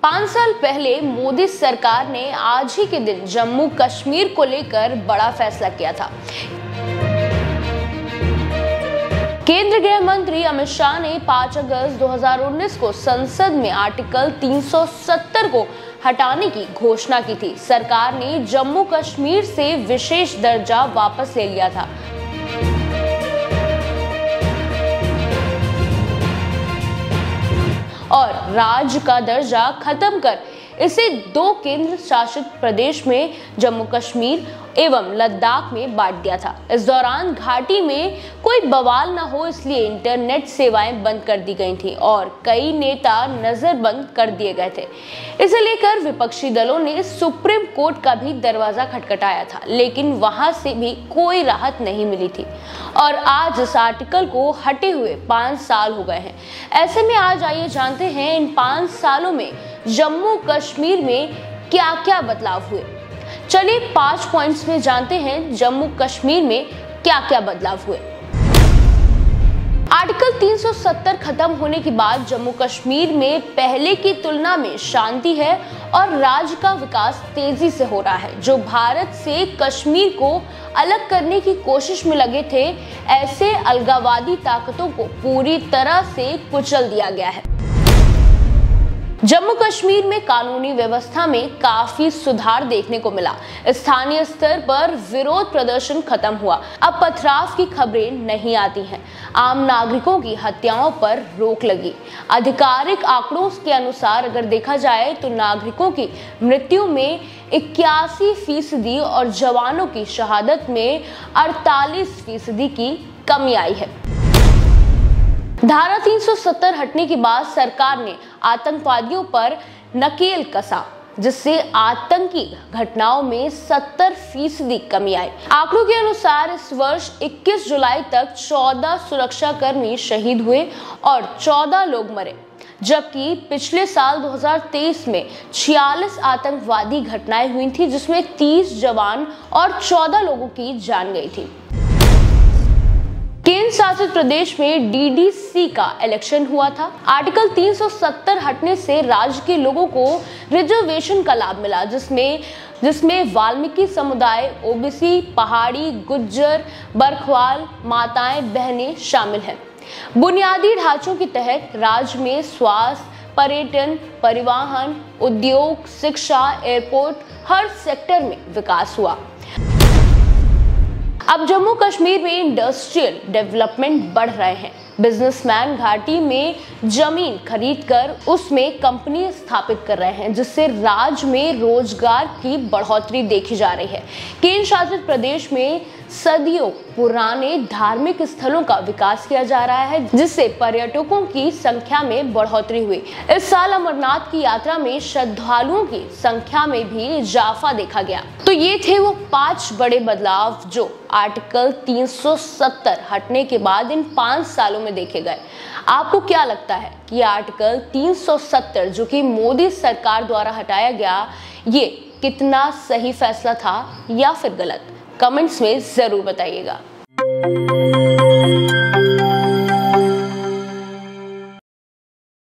5 साल पहले मोदी सरकार ने आज ही के दिन जम्मू कश्मीर को लेकर बड़ा फैसला किया था। केंद्रीय गृह मंत्री अमित शाह ने 5 अगस्त 2019 को संसद में आर्टिकल 370 को हटाने की घोषणा की थी। सरकार ने जम्मू कश्मीर से विशेष दर्जा वापस ले लिया था। और राज्य का दर्जा खत्म कर इसे 2 केंद्र शासित प्रदेश में जम्मू कश्मीर एवं लद्दाख में बांट दिया था। इस दौरान घाटी में कोई बवाल न हो इसलिए इंटरनेट सेवाएं बंद कर दी गई थी और कई नेता नजरबंद कर दिए गए थे। इसे लेकर विपक्षी दलों ने सुप्रीम कोर्ट का भी दरवाजा खटखटाया था, लेकिन वहां से भी कोई राहत नहीं मिली थी और आज इस आर्टिकल को हटे हुए 5 साल हो गए हैं। ऐसे में आज आइए जानते हैं इन 5 सालों में जम्मू कश्मीर में क्या क्या बदलाव हुए। चलिए 5 पॉइंट्स में जानते हैं जम्मू कश्मीर में क्या क्या बदलाव हुए। आर्टिकल 370 खत्म होने के बाद जम्मू कश्मीर में पहले की तुलना में शांति है और राज्य का विकास तेजी से हो रहा है। जो भारत से कश्मीर को अलग करने की कोशिश में लगे थे, ऐसे अलगाववादी ताकतों को पूरी तरह से कुचल दिया गया है। जम्मू कश्मीर में कानूनी व्यवस्था में काफी सुधार देखने को मिला। स्थानीय स्तर पर विरोध प्रदर्शन खत्म हुआ। अब पथराव की खबरें नहीं आती हैं। आम नागरिकों की हत्याओं पर रोक लगी। आधिकारिक आंकड़ों के अनुसार अगर देखा जाए तो नागरिकों की मृत्यु में 81% और जवानों की शहादत में 48% की कमी आई है। धारा 370 हटने के बाद सरकार ने आतंकवादियों पर नकेल कसा, जिससे आतंकी घटनाओं में 70% कमी आई। आंकड़ों के अनुसार इस वर्ष 21 जुलाई तक 14 सुरक्षाकर्मी शहीद हुए और 14 लोग मरे, जबकि पिछले साल 2023 में 46 आतंकवादी घटनाएं हुई थी, जिसमें 30 जवान और 14 लोगों की जान गई थी। केंद्र शासित प्रदेश में डीडीसी का इलेक्शन हुआ था। आर्टिकल 370 हटने से राज्य के लोगों को रिजर्वेशन का लाभ मिला, जिसमें वाल्मीकि समुदाय, ओबीसी, पहाड़ी, गुज्जर, बरखवाल, माताएं, बहनें शामिल हैं। बुनियादी ढांचों के तहत राज्य में स्वास्थ्य, पर्यटन, परिवहन, उद्योग, शिक्षा, एयरपोर्ट, हर सेक्टर में विकास हुआ। अब जम्मू कश्मीर में इंडस्ट्रियल डेवलपमेंट बढ़ रहे हैं। बिजनेसमैन घाटी में जमीन खरीदकर उसमें कंपनी स्थापित कर रहे हैं, जिससे राज्य में रोजगार की बढ़ोतरी देखी जा रही है। केंद्र शासित प्रदेश में सदियों पुराने धार्मिक स्थलों का विकास किया जा रहा है, जिससे पर्यटकों की संख्या में बढ़ोतरी हुई। इस साल अमरनाथ की यात्रा में श्रद्धालुओं की संख्या में भी इजाफा देखा गया। तो ये थे वो 5 बड़े बदलाव जो आर्टिकल 370 हटने के बाद इन 5 सालों में देखे गए। आपको क्या लगता है कि आर्टिकल 370 जो कि मोदी सरकार द्वारा हटाया गया, ये कितना सही फैसला था या फिर गलत? कमेंट्स में जरूर बताइएगा।